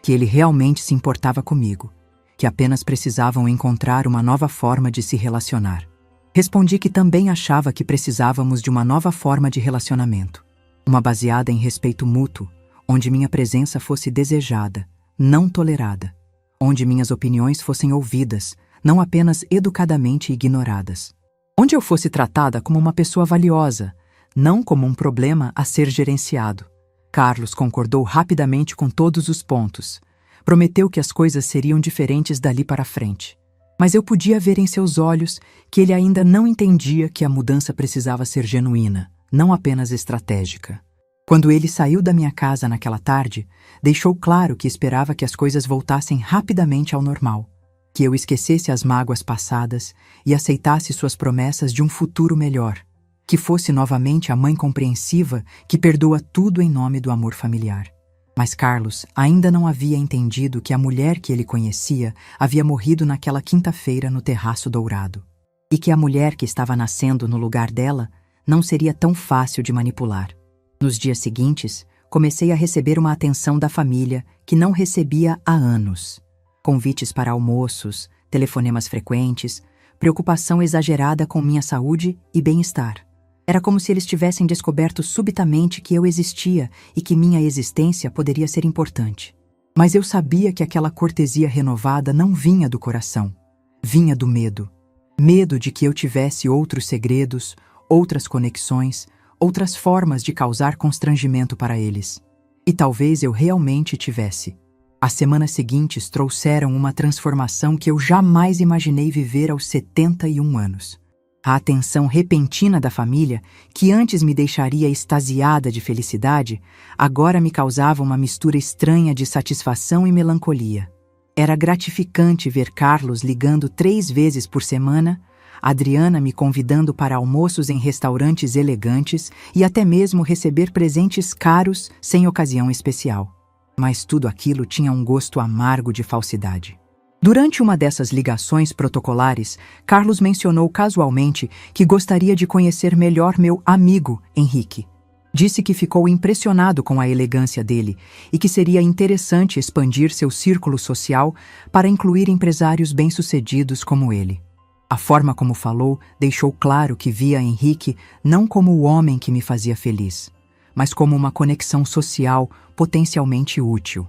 que ele realmente se importava comigo, que apenas precisavam encontrar uma nova forma de se relacionar. Respondi que também achava que precisávamos de uma nova forma de relacionamento, uma baseada em respeito mútuo, onde minha presença fosse desejada, não tolerada, onde minhas opiniões fossem ouvidas, não apenas educadamente ignoradas. Onde eu fosse tratada como uma pessoa valiosa, não como um problema a ser gerenciado. Carlos concordou rapidamente com todos os pontos. Prometeu que as coisas seriam diferentes dali para frente. Mas eu podia ver em seus olhos que ele ainda não entendia que a mudança precisava ser genuína, não apenas estratégica. Quando ele saiu da minha casa naquela tarde, deixou claro que esperava que as coisas voltassem rapidamente ao normal, que eu esquecesse as mágoas passadas e aceitasse suas promessas de um futuro melhor, que fosse novamente a mãe compreensiva que perdoa tudo em nome do amor familiar. Mas Carlos ainda não havia entendido que a mulher que ele conhecia havia morrido naquela quinta-feira no Terraço Dourado, e que a mulher que estava nascendo no lugar dela não seria tão fácil de manipular. Nos dias seguintes, comecei a receber uma atenção da família que não recebia há anos. Convites para almoços, telefonemas frequentes, preocupação exagerada com minha saúde e bem-estar. Era como se eles tivessem descoberto subitamente que eu existia e que minha existência poderia ser importante. Mas eu sabia que aquela cortesia renovada não vinha do coração. Vinha do medo. Medo de que eu tivesse outros segredos, outras conexões, outras formas de causar constrangimento para eles. E talvez eu realmente tivesse. As semanas seguintes trouxeram uma transformação que eu jamais imaginei viver aos 71 anos. A atenção repentina da família, que antes me deixaria extasiada de felicidade, agora me causava uma mistura estranha de satisfação e melancolia. Era gratificante ver Carlos ligando 3 vezes por semana, Adriana me convidando para almoços em restaurantes elegantes e até mesmo receber presentes caros sem ocasião especial. Mas tudo aquilo tinha um gosto amargo de falsidade. Durante uma dessas ligações protocolares, Carlos mencionou casualmente que gostaria de conhecer melhor meu amigo, Henrique. Disse que ficou impressionado com a elegância dele e que seria interessante expandir seu círculo social para incluir empresários bem-sucedidos como ele. A forma como falou deixou claro que via Henrique não como o homem que me fazia feliz, mas como uma conexão social potencialmente útil.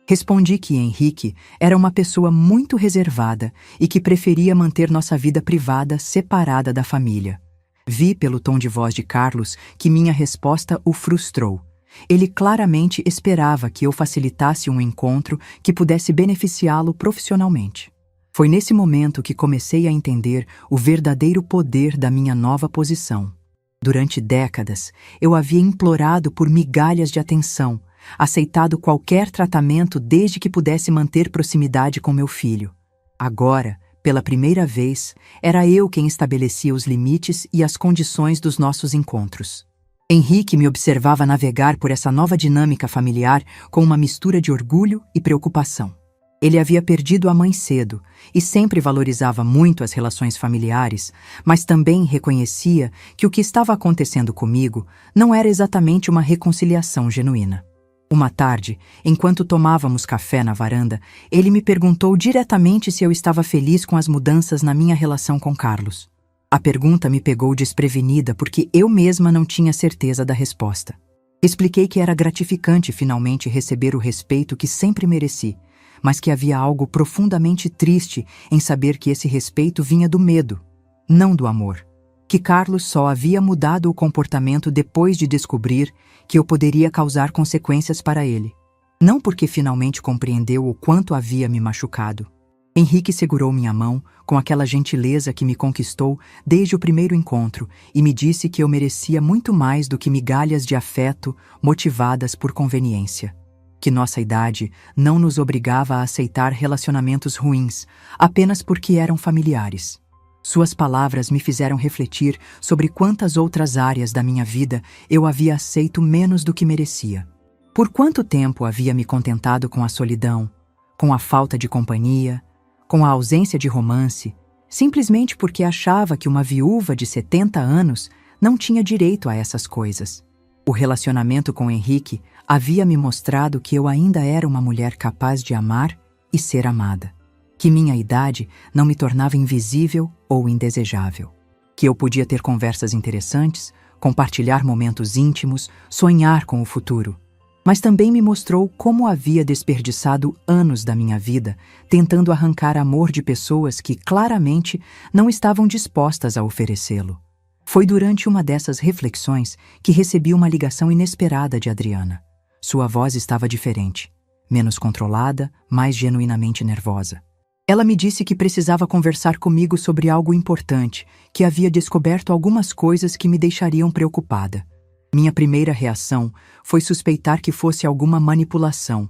Respondi que Henrique era uma pessoa muito reservada e que preferia manter nossa vida privada separada da família. Vi pelo tom de voz de Carlos que minha resposta o frustrou. Ele claramente esperava que eu facilitasse um encontro que pudesse beneficiá-lo profissionalmente. Foi nesse momento que comecei a entender o verdadeiro poder da minha nova posição. Durante décadas, eu havia implorado por migalhas de atenção, aceitado qualquer tratamento desde que pudesse manter proximidade com meu filho. Agora, pela primeira vez, era eu quem estabelecia os limites e as condições dos nossos encontros. Henrique me observava navegar por essa nova dinâmica familiar com uma mistura de orgulho e preocupação. Ele havia perdido a mãe cedo e sempre valorizava muito as relações familiares, mas também reconhecia que o que estava acontecendo comigo não era exatamente uma reconciliação genuína. Uma tarde, enquanto tomávamos café na varanda, ele me perguntou diretamente se eu estava feliz com as mudanças na minha relação com Carlos. A pergunta me pegou desprevenida porque eu mesma não tinha certeza da resposta. Expliquei que era gratificante finalmente receber o respeito que sempre mereci, mas que havia algo profundamente triste em saber que esse respeito vinha do medo, não do amor. Que Carlos só havia mudado o comportamento depois de descobrir que eu poderia causar consequências para ele. Não porque finalmente compreendeu o quanto havia me machucado. Henrique segurou minha mão com aquela gentileza que me conquistou desde o primeiro encontro e me disse que eu merecia muito mais do que migalhas de afeto motivadas por conveniência. Que nossa idade não nos obrigava a aceitar relacionamentos ruins apenas porque eram familiares. Suas palavras me fizeram refletir sobre quantas outras áreas da minha vida eu havia aceito menos do que merecia. Por quanto tempo havia me contentado com a solidão, com a falta de companhia, com a ausência de romance, simplesmente porque achava que uma viúva de 70 anos não tinha direito a essas coisas. O relacionamento com Henrique havia me mostrado que eu ainda era uma mulher capaz de amar e ser amada. Que minha idade não me tornava invisível ou indesejável. Que eu podia ter conversas interessantes, compartilhar momentos íntimos, sonhar com o futuro. Mas também me mostrou como havia desperdiçado anos da minha vida tentando arrancar amor de pessoas que claramente não estavam dispostas a oferecê-lo. Foi durante uma dessas reflexões que recebi uma ligação inesperada de Adriana. Sua voz estava diferente, menos controlada, mais genuinamente nervosa. Ela me disse que precisava conversar comigo sobre algo importante, que havia descoberto algumas coisas que me deixariam preocupada. Minha primeira reação foi suspeitar que fosse alguma manipulação,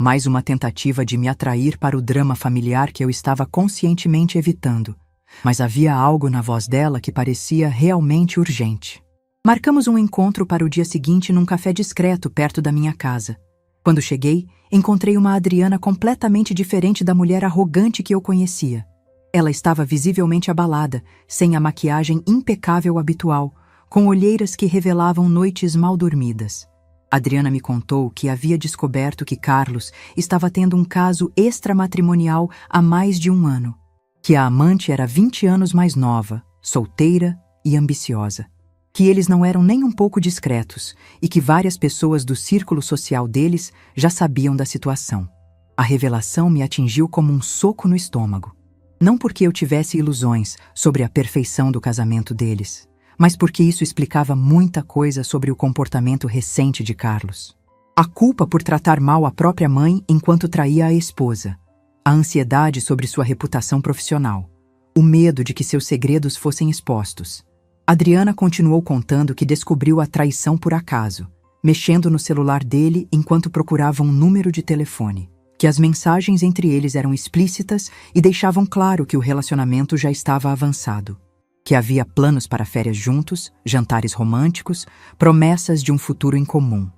mais uma tentativa de me atrair para o drama familiar que eu estava conscientemente evitando. Mas havia algo na voz dela que parecia realmente urgente. Marcamos um encontro para o dia seguinte num café discreto perto da minha casa. Quando cheguei, encontrei uma Adriana completamente diferente da mulher arrogante que eu conhecia. Ela estava visivelmente abalada, sem a maquiagem impecável habitual, com olheiras que revelavam noites mal dormidas. Adriana me contou que havia descoberto que Carlos estava tendo um caso extramatrimonial há mais de um ano. Que a amante era 20 anos mais nova, solteira e ambiciosa. Que eles não eram nem um pouco discretos e que várias pessoas do círculo social deles já sabiam da situação. A revelação me atingiu como um soco no estômago. Não porque eu tivesse ilusões sobre a perfeição do casamento deles, mas porque isso explicava muita coisa sobre o comportamento recente de Carlos. A culpa por tratar mal a própria mãe enquanto traía a esposa. A ansiedade sobre sua reputação profissional. O medo de que seus segredos fossem expostos. Adriana continuou contando que descobriu a traição por acaso, mexendo no celular dele enquanto procurava um número de telefone. Que as mensagens entre eles eram explícitas e deixavam claro que o relacionamento já estava avançado. Que havia planos para férias juntos, jantares românticos, promessas de um futuro em comum.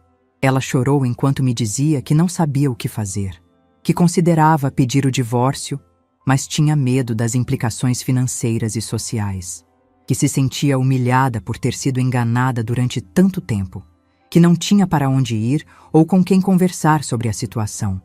Ela chorou enquanto me dizia que não sabia o que fazer. Que considerava pedir o divórcio, mas tinha medo das implicações financeiras e sociais, que se sentia humilhada por ter sido enganada durante tanto tempo, que não tinha para onde ir ou com quem conversar sobre a situação.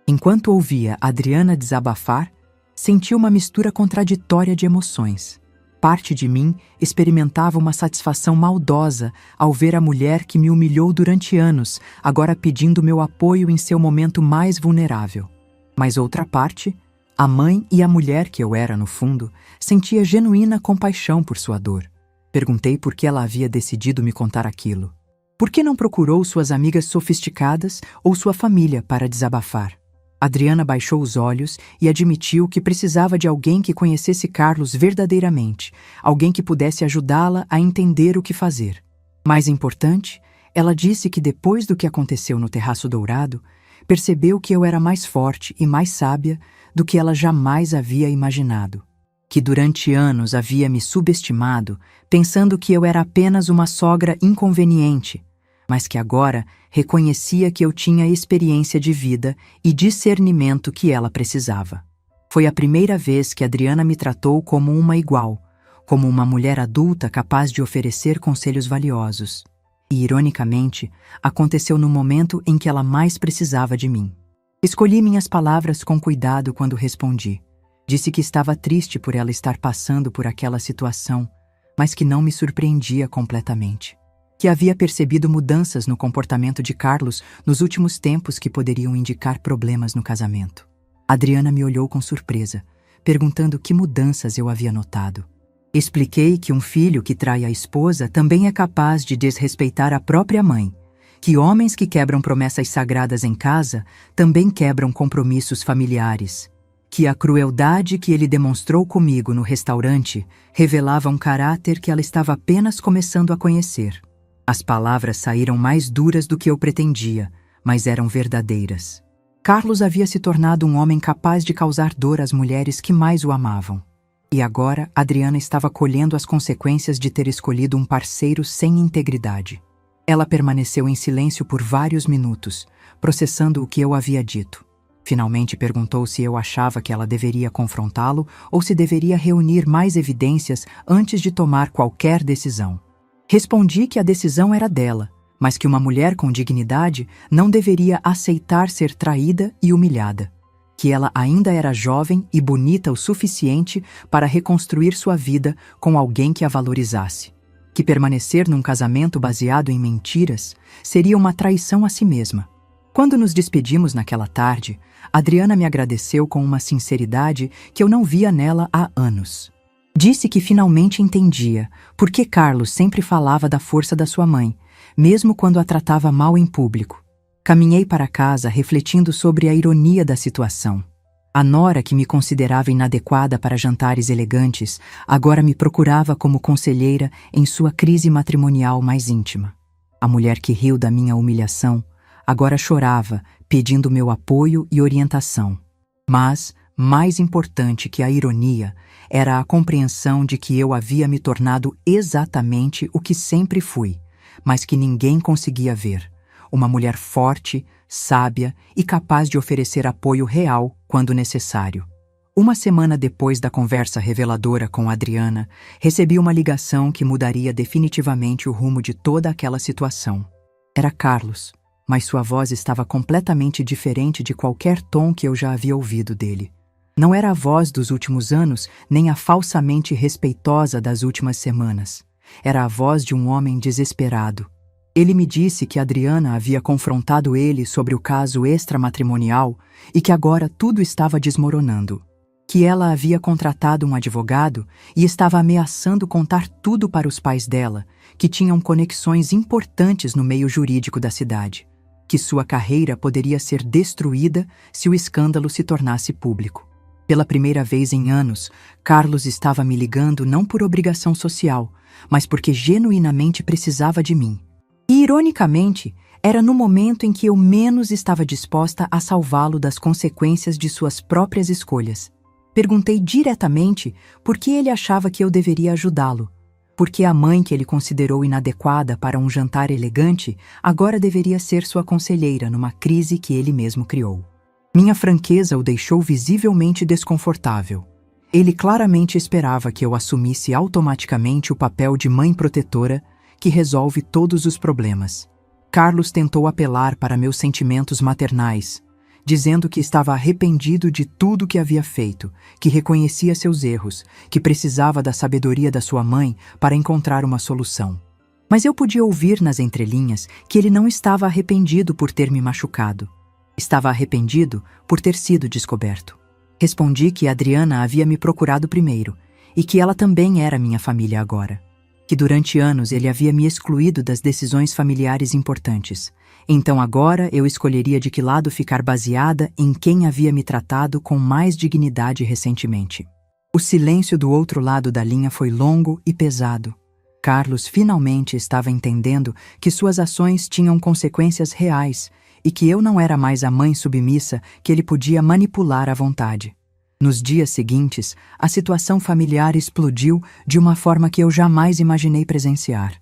Enquanto ouvia Adriana desabafar, senti uma mistura contraditória de emoções. Parte de mim experimentava uma satisfação maldosa ao ver a mulher que me humilhou durante anos, agora pedindo meu apoio em seu momento mais vulnerável. Mas outra parte, a mãe e a mulher que eu era no fundo, sentia genuína compaixão por sua dor. Perguntei por que ela havia decidido me contar aquilo. Por que não procurou suas amigas sofisticadas ou sua família para desabafar? Adriana baixou os olhos e admitiu que precisava de alguém que conhecesse Carlos verdadeiramente, alguém que pudesse ajudá-la a entender o que fazer. Mais importante, ela disse que depois do que aconteceu no Terraço Dourado, percebeu que eu era mais forte e mais sábia do que ela jamais havia imaginado. Que durante anos havia me subestimado, pensando que eu era apenas uma sogra inconveniente, mas que agora reconhecia que eu tinha experiência de vida e discernimento que ela precisava. Foi a primeira vez que Adriana me tratou como uma igual, como uma mulher adulta capaz de oferecer conselhos valiosos. E, ironicamente, aconteceu no momento em que ela mais precisava de mim. Escolhi minhas palavras com cuidado quando respondi. Disse que estava triste por ela estar passando por aquela situação, mas que não me surpreendia completamente. Que havia percebido mudanças no comportamento de Carlos nos últimos tempos que poderiam indicar problemas no casamento. Adriana me olhou com surpresa, perguntando que mudanças eu havia notado. Expliquei que um filho que trai a esposa também é capaz de desrespeitar a própria mãe, que homens que quebram promessas sagradas em casa também quebram compromissos familiares, que a crueldade que ele demonstrou comigo no restaurante revelava um caráter que ela estava apenas começando a conhecer. As palavras saíram mais duras do que eu pretendia, mas eram verdadeiras. Carlos havia se tornado um homem capaz de causar dor às mulheres que mais o amavam. E agora, Adriana estava colhendo as consequências de ter escolhido um parceiro sem integridade. Ela permaneceu em silêncio por vários minutos, processando o que eu havia dito. Finalmente perguntou se eu achava que ela deveria confrontá-lo ou se deveria reunir mais evidências antes de tomar qualquer decisão. Respondi que a decisão era dela, mas que uma mulher com dignidade não deveria aceitar ser traída e humilhada. Que ela ainda era jovem e bonita o suficiente para reconstruir sua vida com alguém que a valorizasse. Que permanecer num casamento baseado em mentiras seria uma traição a si mesma. Quando nos despedimos naquela tarde, Adriana me agradeceu com uma sinceridade que eu não via nela há anos. Disse que finalmente entendia por que Carlos sempre falava da força da sua mãe, mesmo quando a tratava mal em público. Caminhei para casa refletindo sobre a ironia da situação. A nora que me considerava inadequada para jantares elegantes, agora me procurava como conselheira em sua crise matrimonial mais íntima. A mulher que riu da minha humilhação, agora chorava, pedindo meu apoio e orientação. Mas, mais importante que a ironia, era a compreensão de que eu havia me tornado exatamente o que sempre fui, mas que ninguém conseguia ver. Uma mulher forte, sábia e capaz de oferecer apoio real quando necessário. Uma semana depois da conversa reveladora com Adriana, recebi uma ligação que mudaria definitivamente o rumo de toda aquela situação. Era Carlos, mas sua voz estava completamente diferente de qualquer tom que eu já havia ouvido dele. Não era a voz dos últimos anos, nem a falsamente respeitosa das últimas semanas. Era a voz de um homem desesperado. Ele me disse que Adriana havia confrontado ele sobre o caso extramatrimonial e que agora tudo estava desmoronando. Que ela havia contratado um advogado e estava ameaçando contar tudo para os pais dela, que tinham conexões importantes no meio jurídico da cidade. Que sua carreira poderia ser destruída se o escândalo se tornasse público. Pela primeira vez em anos, Carlos estava me ligando não por obrigação social, mas porque genuinamente precisava de mim. E, ironicamente, era no momento em que eu menos estava disposta a salvá-lo das consequências de suas próprias escolhas. Perguntei diretamente por que ele achava que eu deveria ajudá-lo. Porque a mãe que ele considerou inadequada para um jantar elegante agora deveria ser sua conselheira numa crise que ele mesmo criou. Minha franqueza o deixou visivelmente desconfortável. Ele claramente esperava que eu assumisse automaticamente o papel de mãe protetora que resolve todos os problemas. Carlos tentou apelar para meus sentimentos maternais, dizendo que estava arrependido de tudo que havia feito, que reconhecia seus erros, que precisava da sabedoria da sua mãe para encontrar uma solução. Mas eu podia ouvir nas entrelinhas que ele não estava arrependido por ter me machucado. Estava arrependido por ter sido descoberto. Respondi que Adriana havia me procurado primeiro e que ela também era minha família agora. Que durante anos ele havia me excluído das decisões familiares importantes. Então agora eu escolheria de que lado ficar baseada em quem havia me tratado com mais dignidade recentemente. O silêncio do outro lado da linha foi longo e pesado. Carlos finalmente estava entendendo que suas ações tinham consequências reais e que eu não era mais a mãe submissa que ele podia manipular à vontade. Nos dias seguintes, a situação familiar explodiu de uma forma que eu jamais imaginei presenciar.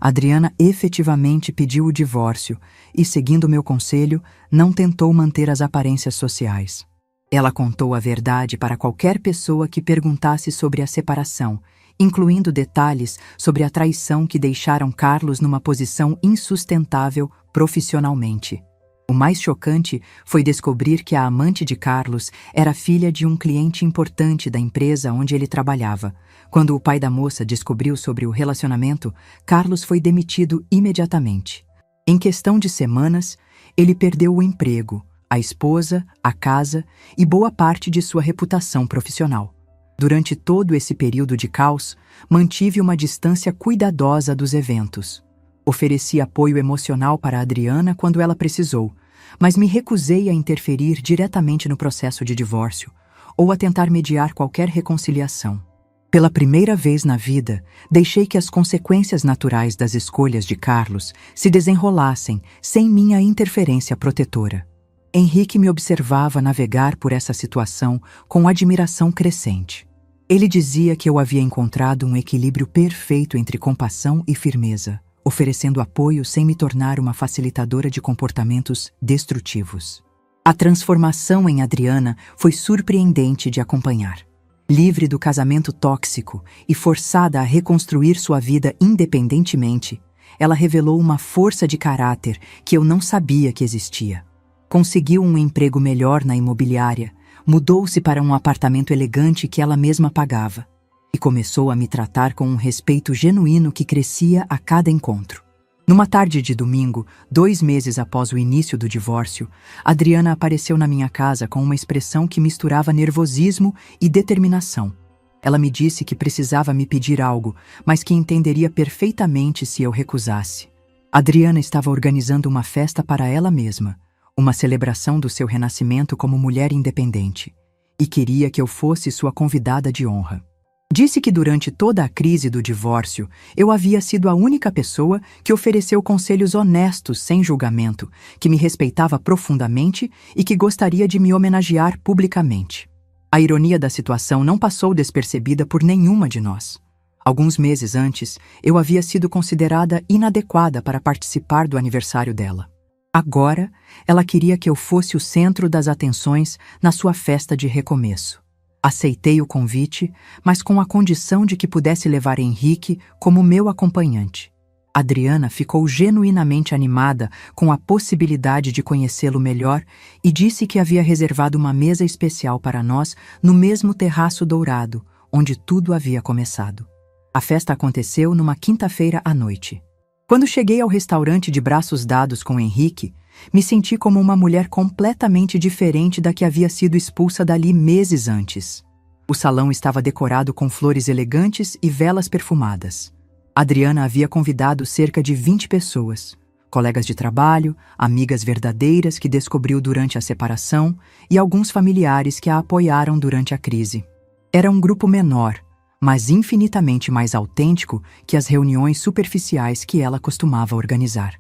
Adriana efetivamente pediu o divórcio e, seguindo meu conselho, não tentou manter as aparências sociais. Ela contou a verdade para qualquer pessoa que perguntasse sobre a separação, incluindo detalhes sobre a traição que deixaram Carlos numa posição insustentável profissionalmente. O mais chocante foi descobrir que a amante de Carlos era filha de um cliente importante da empresa onde ele trabalhava. Quando o pai da moça descobriu sobre o relacionamento, Carlos foi demitido imediatamente. Em questão de semanas, ele perdeu o emprego, a esposa, a casa e boa parte de sua reputação profissional. Durante todo esse período de caos, mantive uma distância cuidadosa dos eventos. Ofereci apoio emocional para Adriana quando ela precisou, mas me recusei a interferir diretamente no processo de divórcio ou a tentar mediar qualquer reconciliação. Pela primeira vez na vida, deixei que as consequências naturais das escolhas de Carlos se desenrolassem sem minha interferência protetora. Henrique me observava navegar por essa situação com admiração crescente. Ele dizia que eu havia encontrado um equilíbrio perfeito entre compaixão e firmeza, oferecendo apoio sem me tornar uma facilitadora de comportamentos destrutivos. A transformação em Adriana foi surpreendente de acompanhar. Livre do casamento tóxico e forçada a reconstruir sua vida independentemente, ela revelou uma força de caráter que eu não sabia que existia. Conseguiu um emprego melhor na imobiliária, mudou-se para um apartamento elegante que ela mesma pagava e começou a me tratar com um respeito genuíno que crescia a cada encontro. Numa tarde de domingo, 2 meses após o início do divórcio, Adriana apareceu na minha casa com uma expressão que misturava nervosismo e determinação. Ela me disse que precisava me pedir algo, mas que entenderia perfeitamente se eu recusasse. Adriana estava organizando uma festa para ela mesma, uma celebração do seu renascimento como mulher independente, e queria que eu fosse sua convidada de honra. Disse que durante toda a crise do divórcio, eu havia sido a única pessoa que ofereceu conselhos honestos sem julgamento, que me respeitava profundamente e que gostaria de me homenagear publicamente. A ironia da situação não passou despercebida por nenhuma de nós. Alguns meses antes, eu havia sido considerada inadequada para participar do aniversário dela. Agora, ela queria que eu fosse o centro das atenções na sua festa de recomeço. Aceitei o convite, mas com a condição de que pudesse levar Henrique como meu acompanhante. Adriana ficou genuinamente animada com a possibilidade de conhecê-lo melhor e disse que havia reservado uma mesa especial para nós no mesmo terraço dourado, onde tudo havia começado. A festa aconteceu numa quinta-feira à noite. Quando cheguei ao restaurante de braços dados com Henrique, me senti como uma mulher completamente diferente da que havia sido expulsa dali meses antes. O salão estava decorado com flores elegantes e velas perfumadas. Adriana havia convidado cerca de 20 pessoas, colegas de trabalho, amigas verdadeiras que descobriu durante a separação e alguns familiares que a apoiaram durante a crise. Era um grupo menor, mas infinitamente mais autêntico que as reuniões superficiais que ela costumava organizar.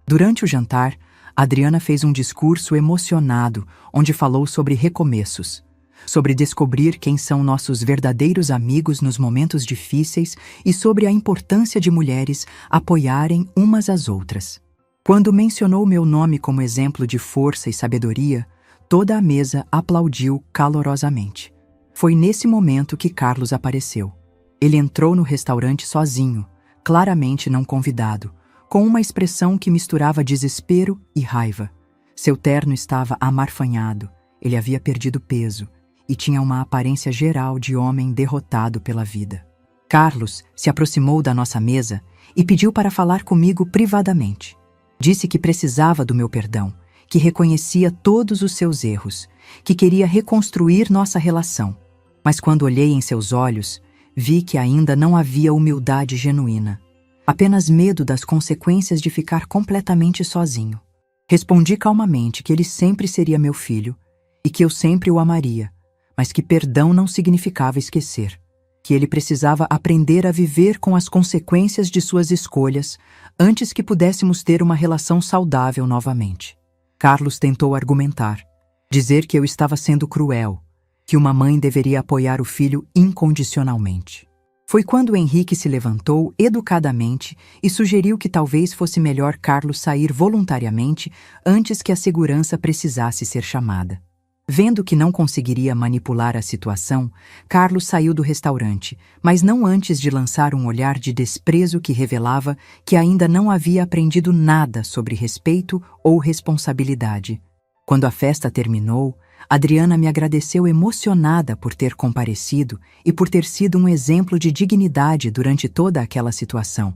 Durante o jantar, Adriana fez um discurso emocionado, onde falou sobre recomeços, sobre descobrir quem são nossos verdadeiros amigos nos momentos difíceis e sobre a importância de mulheres apoiarem umas às outras. Quando mencionou meu nome como exemplo de força e sabedoria, Toda a mesa aplaudiu calorosamente. Foi nesse momento que Carlos apareceu. Ele entrou no restaurante sozinho, claramente não convidado, com uma expressão que misturava desespero e raiva. Seu terno estava amarfanhado, ele havia perdido peso e tinha uma aparência geral de homem derrotado pela vida. Carlos se aproximou da nossa mesa e pediu para falar comigo privadamente. Disse que precisava do meu perdão, que reconhecia todos os seus erros, que queria reconstruir nossa relação. Mas quando olhei em seus olhos, vi que ainda não havia humildade genuína. Apenas medo das consequências de ficar completamente sozinho. Respondi calmamente que ele sempre seria meu filho e que eu sempre o amaria, mas que perdão não significava esquecer, que ele precisava aprender a viver com as consequências de suas escolhas antes que pudéssemos ter uma relação saudável novamente. Carlos tentou argumentar, dizer que eu estava sendo cruel, que uma mãe deveria apoiar o filho incondicionalmente. Foi quando Henrique se levantou educadamente e sugeriu que talvez fosse melhor Carlos sair voluntariamente antes que a segurança precisasse ser chamada. Vendo que não conseguiria manipular a situação, Carlos saiu do restaurante, mas não antes de lançar um olhar de desprezo que revelava que ainda não havia aprendido nada sobre respeito ou responsabilidade. Quando a festa terminou, Adriana me agradeceu emocionada por ter comparecido e por ter sido um exemplo de dignidade durante toda aquela situação.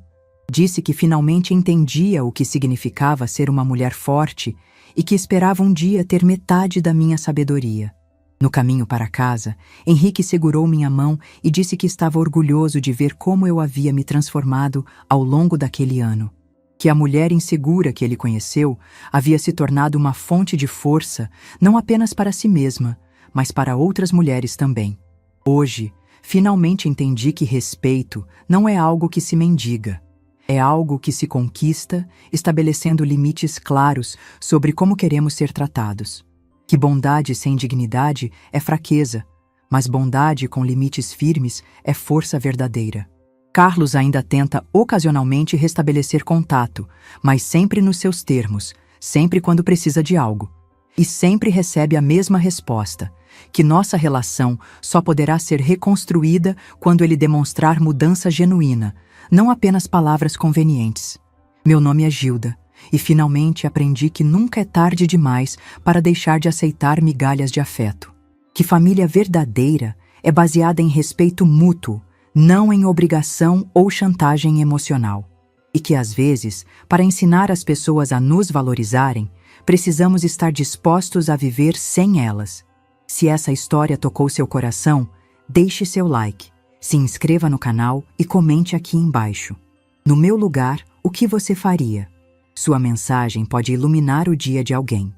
Disse que finalmente entendia o que significava ser uma mulher forte e que esperava um dia ter metade da minha sabedoria. No caminho para casa, Henrique segurou minha mão e disse que estava orgulhoso de ver como eu havia me transformado ao longo daquele ano. Que a mulher insegura que ele conheceu havia se tornado uma fonte de força não apenas para si mesma, mas para outras mulheres também. Hoje, finalmente entendi que respeito não é algo que se mendiga. É algo que se conquista, estabelecendo limites claros sobre como queremos ser tratados. Que bondade sem dignidade é fraqueza, mas bondade com limites firmes é força verdadeira. Carlos ainda tenta ocasionalmente restabelecer contato, mas sempre nos seus termos, sempre quando precisa de algo. E sempre recebe a mesma resposta, que nossa relação só poderá ser reconstruída quando ele demonstrar mudança genuína, não apenas palavras convenientes. Meu nome é Gilda, e finalmente aprendi que nunca é tarde demais para deixar de aceitar migalhas de afeto. Que família verdadeira é baseada em respeito mútuo, não em obrigação ou chantagem emocional. E que às vezes, para ensinar as pessoas a nos valorizarem, precisamos estar dispostos a viver sem elas. Se essa história tocou seu coração, deixe seu like. Se inscreva no canal e comente aqui embaixo. No meu lugar, o que você faria? Sua mensagem pode iluminar o dia de alguém.